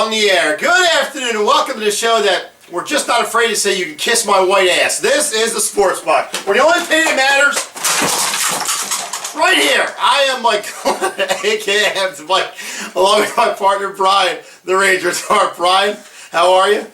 on the air. Good afternoon and welcome to the show that we're just not afraid to say you can kiss my white ass. This is the Sports Box, where the only opinion that matters, right here. I am Mike, a.k.a. Mike, along with my partner Brian, the Ranger Star. Brian, how are you?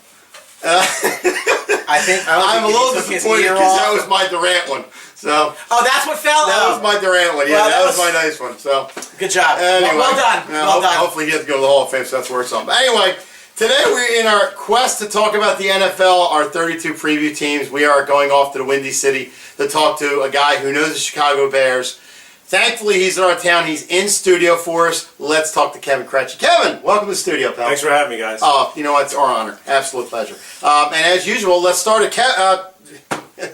I'm a little disappointed because that was my Durant one. So. Oh, that's what fell? That was my Durant one. Yeah, that was my nice one. So. Good job. Anyway, well done. Well done. Hopefully he has to go to the Hall of Fame, so that's worth something. Anyway, today we're in our quest to talk about the NFL, our 32 preview teams. We are going off to the Windy City to talk to a guy who knows the Chicago Bears. Thankfully, he's in our town. He's in studio for us. Let's talk to Kevin Kretchy. Kevin, welcome to the studio, pal. Thanks for having me, guys. Oh, you know what? It's our honor. Absolute pleasure. And as usual, let's start at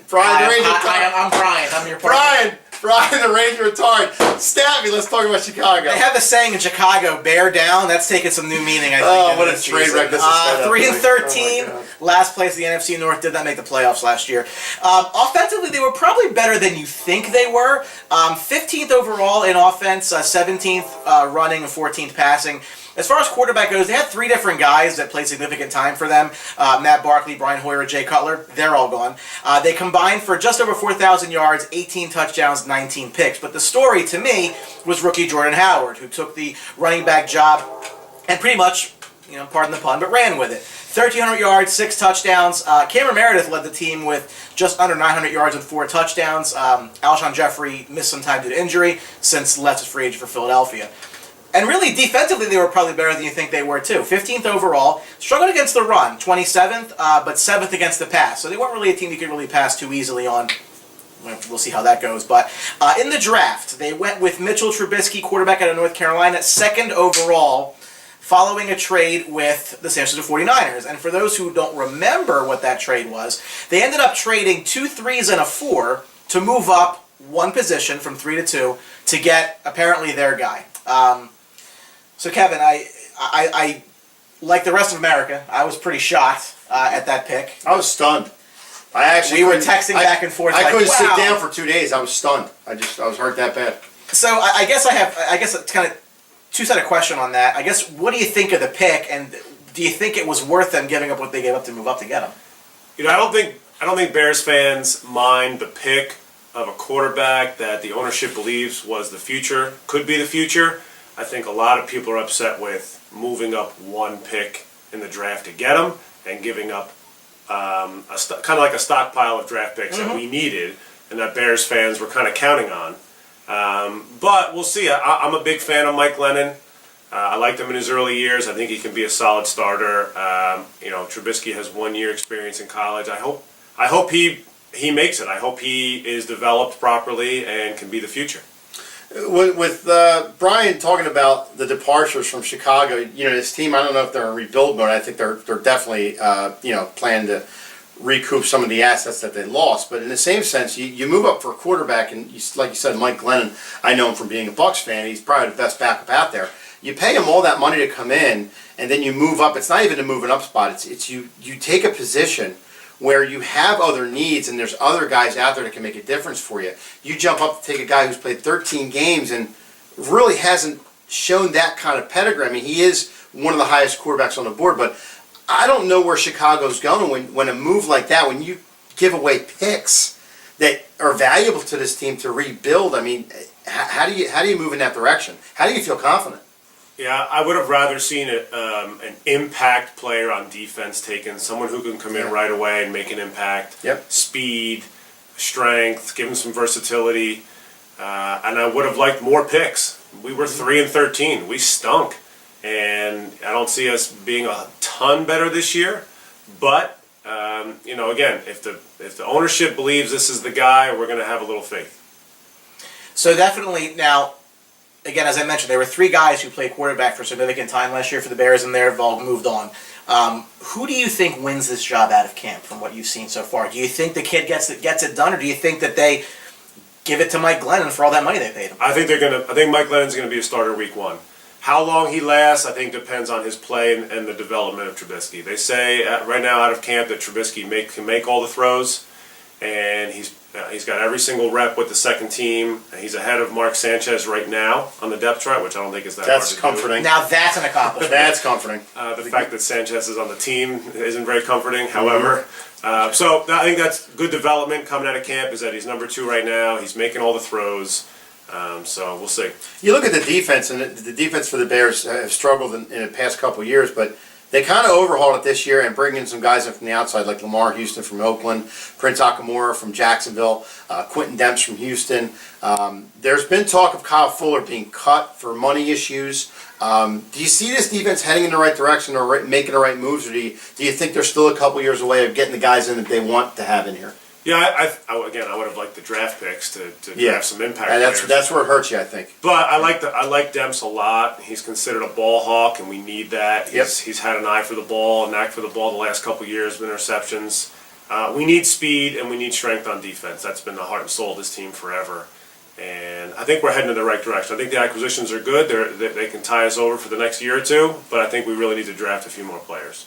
Brian the Ranger. I'm Brian. I'm your partner. Brian the Ranger Retard. Stab me. Let's talk about Chicago. They have a saying in Chicago, bear down. That's taken some new meaning, I think. Oh, what a train wreck this is. 3-13, last place in the NFC North, did not make the playoffs last year. Offensively, they were probably better than you think they were. 15th overall in offense, 17th running, and 14th passing. As far as quarterback goes, they had three different guys that played significant time for them. Matt Barkley, Brian Hoyer, Jay Cutler. They're all gone. They combined for just over 4,000 yards, 18 touchdowns, 19 picks. But the story, to me, was rookie Jordan Howard, who took the running back job and pretty much, pardon the pun, but ran with it. 1,300 yards, 6 touchdowns. Cameron Meredith led the team with just under 900 yards and 4 touchdowns. Alshon Jeffrey missed some time due to injury since left as free agent for Philadelphia. And really, defensively, they were probably better than you think they were, too. 15th overall. Struggled against the run. 27th, but 7th against the pass. So they weren't really a team you could really pass too easily on. We'll see how that goes. But in the draft, they went with Mitchell Trubisky, quarterback out of North Carolina, 2nd overall, following a trade with the San Francisco 49ers. And for those who don't remember what that trade was, they ended up trading 2 3s and a 4 to move up one position from 3 to 2 to get, apparently, their guy. So Kevin, I like the rest of America, I was pretty shocked at that pick. I was stunned. We were texting back and forth. I couldn't sit down for 2 days. I was stunned. I was hurt that bad. So I guess it's kind of two-sided question on that. I guess, what do you think of the pick, and do you think it was worth them giving up what they gave up to move up to get him? I don't think Bears fans mind the pick of a quarterback that the ownership believes was the future, could be the future. I think a lot of people are upset with moving up one pick in the draft to get him and giving up kind of like a stockpile of draft picks that we needed and that Bears fans were kind of counting on. But we'll see. I'm a big fan of Mike Glennon. I liked him in his early years. I think he can be a solid starter. Trubisky has 1 year experience in college. I hope he makes it. I hope he is developed properly and can be the future. With Brian talking about the departures from Chicago, this team, I don't know if they're in rebuild mode. I think they're definitely, planning to recoup some of the assets that they lost. But in the same sense, you move up for a quarterback, and like you said, Mike Glennon, I know him from being a Bucs fan. He's probably the best backup out there. You pay him all that money to come in, and then you move up. It's not even a moving up spot. It's you take a position where you have other needs and there's other guys out there that can make a difference for you. You jump up to take a guy who's played 13 games and really hasn't shown that kind of pedigree. I mean, he is one of the highest quarterbacks on the board, but I don't know where Chicago's going when a move like that, when you give away picks that are valuable to this team to rebuild. I mean, how do you move in that direction? How do you feel confident? Yeah, I would have rather seen an impact player on defense taken, someone who can come in right away and make an impact. Yep. Speed, strength, give him some versatility, and I would have liked more picks. We were 3-13. We stunk, and I don't see us being a ton better this year. But again, if the ownership believes this is the guy, we're going to have a little faith. So definitely now. Again, as I mentioned, there were 3 guys who played quarterback for significant time last year for the Bears, and they've all moved on. Who do you think wins this job out of camp from what you've seen so far? Do you think the kid gets it done, or do you think that they give it to Mike Glennon for all that money they paid him? I think Mike Glennon's going to be a starter week 1. How long he lasts, I think, depends on his play and the development of Trubisky. They say right now out of camp that Trubisky can make all the throws, and he's He's got every single rep with the second team. He's ahead of Mark Sanchez right now on the depth chart, which I don't think is that That's hard to comforting. Now that's an accomplishment. That's comforting. The fact that Sanchez is on the team isn't very comforting, however. So I think that's good development coming out of camp, is that he's number 2 right now. He's making all the throws. So we'll see. You look at the defense, and the defense for the Bears have struggled in the past couple of years, but they kind of overhauled it this year and bring in some guys in from the outside, like Lamar Houston from Oakland, Prince Akamora from Jacksonville, Quentin Demps from Houston. There's been talk of Kyle Fuller being cut for money issues. Do you see this defense heading in the right direction or making the right moves, or do you think they're still a couple years away of getting the guys in that they want to have in here? Yeah, I would have liked the draft picks to have some impact. And players. that's where it hurts you, I think. But I like Demps a lot. He's considered a ball hawk, and we need that. He's had an eye for the ball, a knack for the ball the last couple of years with interceptions. We need speed and we need strength on defense. That's been the heart and soul of this team forever. And I think we're heading in the right direction. I think the acquisitions are good. They can tie us over for the next year or two, but I think we really need to draft a few more players.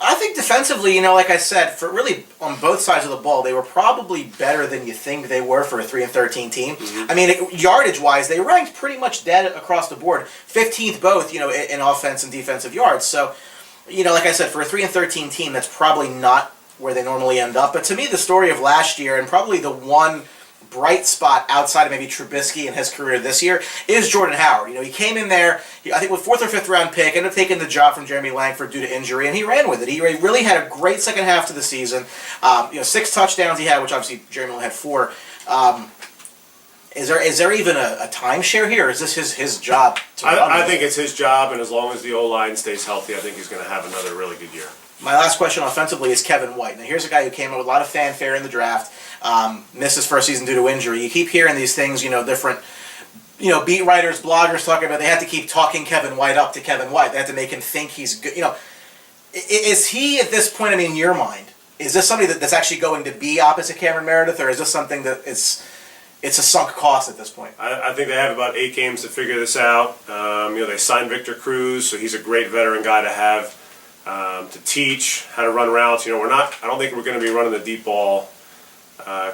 I think defensively, like I said, for really on both sides of the ball, they were probably better than you think they were for a 3-13 team. Mm-hmm. I mean, yardage-wise, they ranked pretty much dead across the board, 15th both, in offense and defensive yards. So, like I said, for a 3-13 team, that's probably not where they normally end up. But to me, the story of last year, and probably the one bright spot outside of maybe Trubisky and his career this year, is Jordan Howard. He came in there, I think with 4th or 5th round pick, ended up taking the job from Jeremy Langford due to injury, and he ran with it. He really had a great second half to the season. 6 touchdowns he had, which obviously Jeremy only had 4. Is there even a timeshare here, or is this his job to run I with? think it's his job, and as long as the O-line stays healthy, I think he's going to have another really good year. My last question offensively is Kevin White. Now, here's a guy who came out with a lot of fanfare in the draft, missed his first season due to injury. You keep hearing these things, different, beat writers, bloggers talking about they had to keep talking Kevin White up to Kevin White. They had to make him think he's good. Is he at this point, in your mind, is this somebody that's actually going to be opposite Cameron Meredith, or is this something that it's a sunk cost at this point? I think they have about 8 games to figure this out. They signed Victor Cruz, so he's a great veteran guy to have. To teach how to run routes. I don't think we're going to be running the deep ball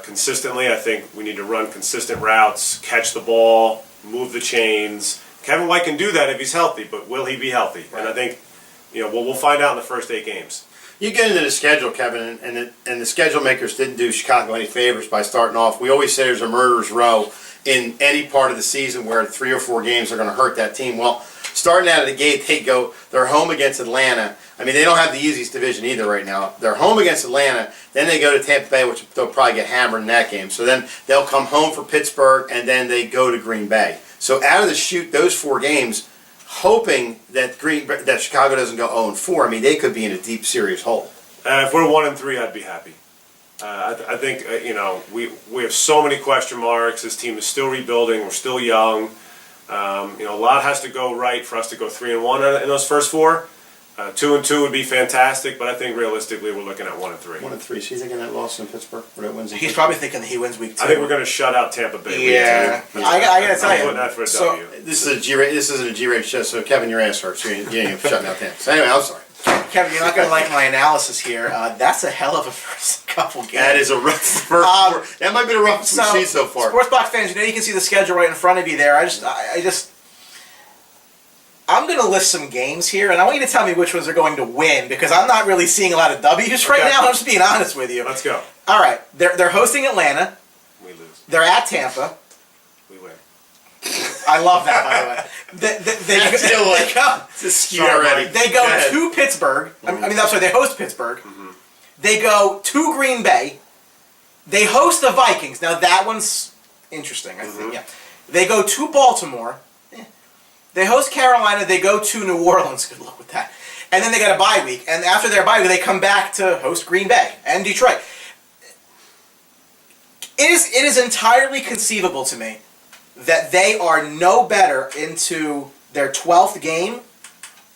consistently. I think we need to run consistent routes, catch the ball, move the chains. Kevin White can do that if he's healthy, but will he be healthy? Right. And I think, we'll find out in the first 8 games. You get into the schedule, Kevin, and the schedule makers didn't do Chicago any favors by starting off. We always say there's a murderer's row in any part of the season where 3 or 4 games are going to hurt that team. Well, starting out of the gate, they're home against Atlanta. I mean, they don't have the easiest division either right now. They're home against Atlanta, then they go to Tampa Bay, which they'll probably get hammered in that game. So then they'll come home for Pittsburgh, and then they go to Green Bay. So out of the chute, those 4 games, hoping that Chicago doesn't go 0-4, I mean, they could be in a deep, serious hole. If we're 1-3, I'd be happy. I think, we have so many question marks. This team is still rebuilding. We're still young. A lot has to go right for us to go 3-1 in those first 4. 2-2 would be fantastic, but I think realistically we're looking at 1-3. 1-3. So you thinking that loss in Pittsburgh or that wins? He's probably thinking that he wins week 2. I think we're going to shut out Tampa Bay. Yeah, Week 2. I got to tell I'm you. putting that for a W. This isn't a G-rated show, so Kevin, your ass hurts. You ain't shutting out Tampa. So anyway, I'm sorry. Kevin, you're not going to like my analysis here. That's a hell of a first couple games. That is a rough first. That might be the roughest we've seen so far. Sports Box fans, you can see the schedule right in front of you there. I'm going to list some games here, and I want you to tell me which ones are going to win, because I'm not really seeing a lot of W's right now. I'm just being honest with you. Let's go. All right. They're hosting Atlanta. We lose. They're at Tampa. We win. I love that, by the way. They go to Pittsburgh. They host Pittsburgh. Mm-hmm. They go to Green Bay. They host the Vikings. Now, that one's interesting, I think. Yeah. They go to Baltimore. They host Carolina. They go to New Orleans. Good luck with that. And then they got a bye week. And after their bye week, they come back to host Green Bay and Detroit. It is entirely conceivable to me that they are no better into their 12th game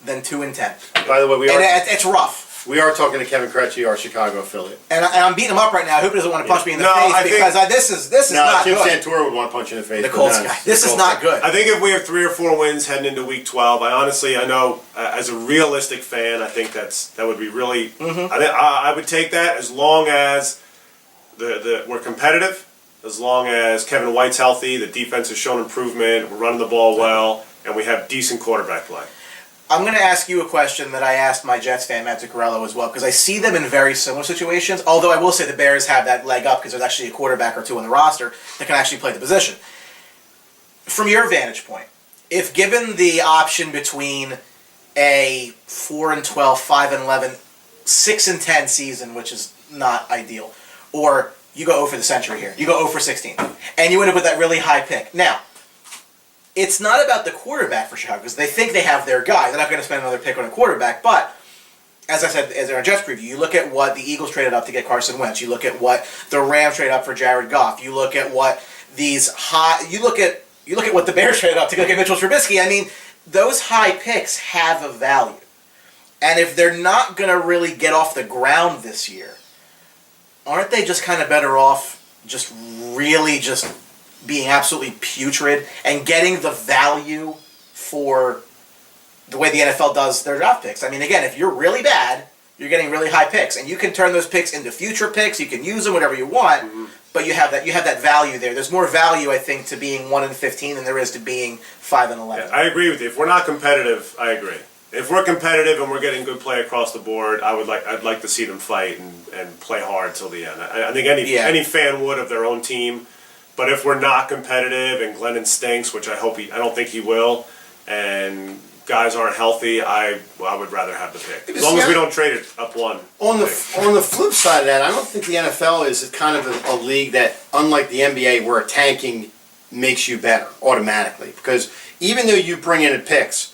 than 2-10. By the way, it's rough. We are talking to Kevin Kretchy, our Chicago affiliate. And I'm beating him up right now. I hope he doesn't want to punch me in the face, because this is not Jim good. Santora would want to punch you in the face. The Colts guy. This is not good. I think if we have 3 or 4 wins heading into Week 12, I know as a realistic fan, I think that would be really. I would take that as long as we're competitive as long as Kevin White's healthy, the defense has shown improvement, we're running the ball well, and we have decent quarterback play. I'm going to ask you a question that I asked my Jets fan, Matt Zuccarello, as well, because I see them in very similar situations, although I will say the Bears have that leg up because there's actually a quarterback or two on the roster that can actually play the position. From your vantage point, if given the option between a 4-12, 5-11, 6-10 season, which is not ideal, or you go 0 for the century here, you go 0 for 16, and you end up with that really high pick. Now, it's not about the quarterback for Chicago, because they think they have their guy. They're not going to spend another pick on a quarterback. But, as I said, as in our Jets preview, you look at what the Eagles traded up to get Carson Wentz. You look at what the Rams traded up for Jared Goff. You look at what these high... You look at what the Bears traded up to go get Mitchell Trubisky. I mean, those high picks have a value. And if they're not going to really get off the ground this year, aren't they just kind of better off just being absolutely putrid and getting the value for the way the NFL does their draft picks? I mean, again, if you're really bad, you're getting really high picks, and you can turn those picks into future picks. You can use them whatever you want, but you have that value there. There's more value, I think, to being 1-15 than there is to being 5-11. Yeah, I agree with you. If we're not competitive, I agree. If we're competitive and we're getting good play across the board, I'd like to see them fight and play hard till the end. I think any fan would of their own team. But if we're not competitive and Glennon stinks, which I don't think he will, and guys aren't healthy, I would rather have the pick. As long as we don't trade it up one. On the flip side of that, I don't think the NFL is kind of a league that, unlike the NBA, where tanking makes you better automatically. Because even though you bring in picks,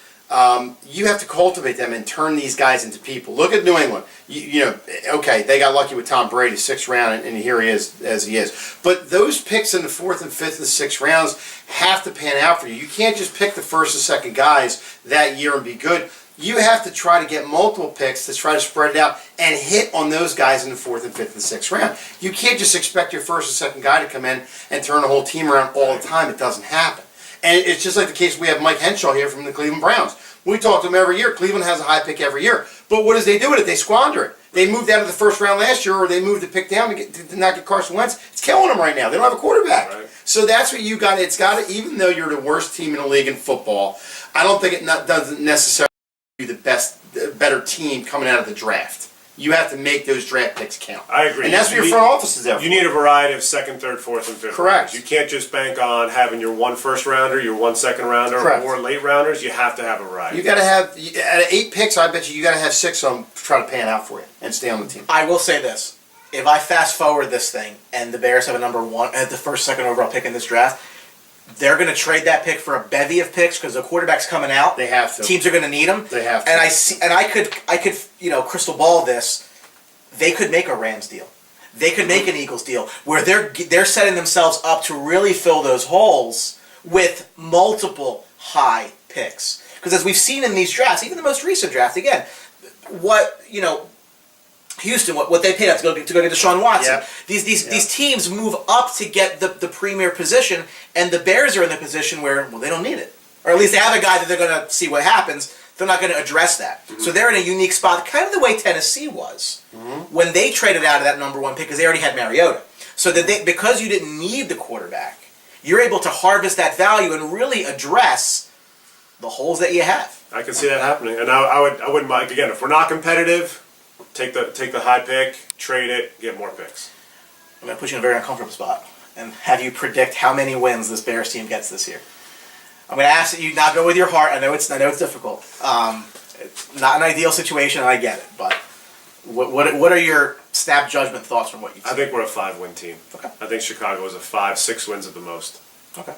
you have to cultivate them and turn these guys into people. Look at New England. Okay, they got lucky with Tom Brady, 6th round, and here he is as he is. But those picks in the 4th and 5th and 6th rounds have to pan out for you. You can't just pick the 1st and 2nd guys that year and be good. You have to try to get multiple picks to try to spread it out and hit on those guys in the 4th and 5th and 6th round. You can't just expect your 1st and 2nd guy to come in and turn the whole team around all the time. It doesn't happen. And it's just like the case we have Mike Henshaw here from the Cleveland Browns. We talk to him every year. Cleveland has a high pick every year. But what does they do with it? They squander it. They moved out of the 1st round last year, or they moved the pick down to not get Carson Wentz. It's killing them right now. They don't have a quarterback. Right. So that's what you got. It's got to, even though you're the worst team in the league in football, I don't think it doesn't necessarily be the better team coming out of the draft. You have to make those draft picks count. I agree. And that's what your front office is there for. You need a variety of 2nd, 3rd, 4th, and 5th. Correct. Rounders. You can't just bank on having your 1 1st rounder, your 1 2nd rounder, Correct. or late rounders. You have to have a variety. You got to have, out of 8 picks, I bet you got to have 6 of them try to pan out for you and stay on the team. I will say this. If I fast forward this thing and the Bears have a number 1 at the 1st, 2nd overall pick in this draft, they're going to trade that pick for a bevy of picks because the quarterback's coming out. They have to. Teams are going to need them. They have to. And I could crystal ball this. They could make a Rams deal. They could make an Eagles deal where they're setting themselves up to really fill those holes with multiple high picks. Because as we've seen in these drafts, even the most recent draft, again, Houston, what they paid out to go get Deshaun Watson. Yep. These teams move up to get the premier position, and the Bears are in the position where, well, they don't need it. Or at least they have a guy that they're going to see what happens. They're not going to address that. Mm-hmm. So they're in a unique spot, kind of the way Tennessee was when they traded out of that number 1 pick because they already had Mariota. So that because you didn't need the quarterback, you're able to harvest that value and really address the holes that you have. I can see that happening, and I wouldn't mind. Again, if we're not competitive, take the high pick, trade it, get more picks. I'm going to put you in a very uncomfortable spot and have you predict how many wins this Bears team gets this year. I'm going to ask that you not go with your heart. I know it's difficult. It's not an ideal situation, and I get it. But what are your snap judgment thoughts from what you've seen? I think we're a 5-win team. Okay. I think Chicago is a 5-6 wins at the most. Okay.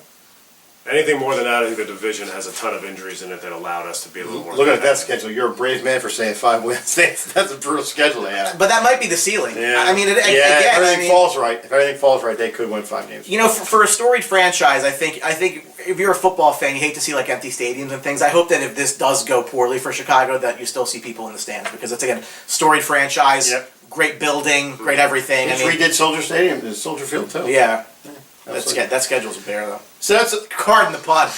Anything more than that, I think the division has a ton of injuries in it that allowed us to be a little more. Looking at that schedule, you're a brave man for saying 5 wins. That's a brutal schedule they have. But that might be the ceiling. Yeah. I mean, if everything falls right, they could win 5 games. For a storied franchise, I think if you're a football fan, you hate to see like empty stadiums and things. I hope that if this does go poorly for Chicago, that you still see people in the stands because it's again storied franchise, great building, great everything. It's redid Soldier Stadium, Soldier Field too. Yeah. That schedule's a bear though. So that's a card in the pod.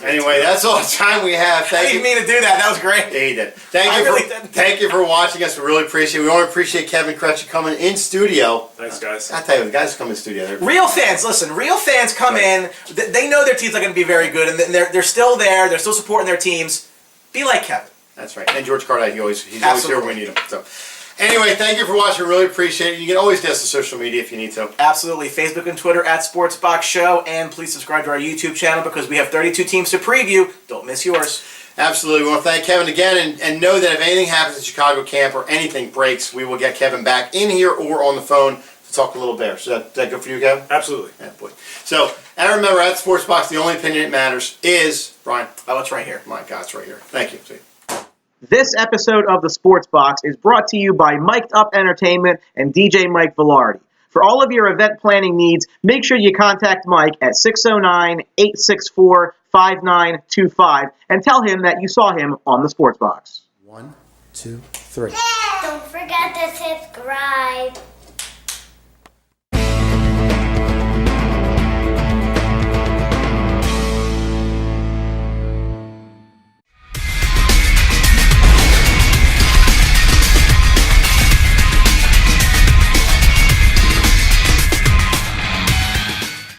Anyway, that's all the time we have. I Thank didn't you. mean to do that. That was great. Yeah, he did. Thank you for watching us. We really appreciate it. We want to appreciate Kevin Kretchy coming in studio. Thanks, guys. I tell you, the guys come in studio. Real fans, listen. Real fans come in. They know their teams are going to be very good, and they're still there. They're still supporting their teams. Be like Kevin. That's right. And George Cardite, he's always here when we need him. So, anyway, thank you for watching. Really appreciate it. You can always get us to social media if you need to. Absolutely. Facebook and Twitter at Sportsbox Show, and please subscribe to our YouTube channel because we have 32 teams to preview. Don't miss yours. Absolutely. We want to thank Kevin again, and know that if anything happens at Chicago camp or anything breaks, we will get Kevin back in here or on the phone to talk a little Bears. Is that good for you, Kevin? Absolutely. Yeah, boy. So, and remember, at Sportsbox, the only opinion that matters is, Brian. Oh, it's right here. My God, it's right here. Thank you. See. This episode of the Sports Box is brought to you by Mic'd Up Entertainment and DJ Mike Velarde. For all of your event planning needs, make sure you contact Mike at 609-864-5925 and tell him that you saw him on the Sports Box. 1, 2, 3. Don't forget to subscribe.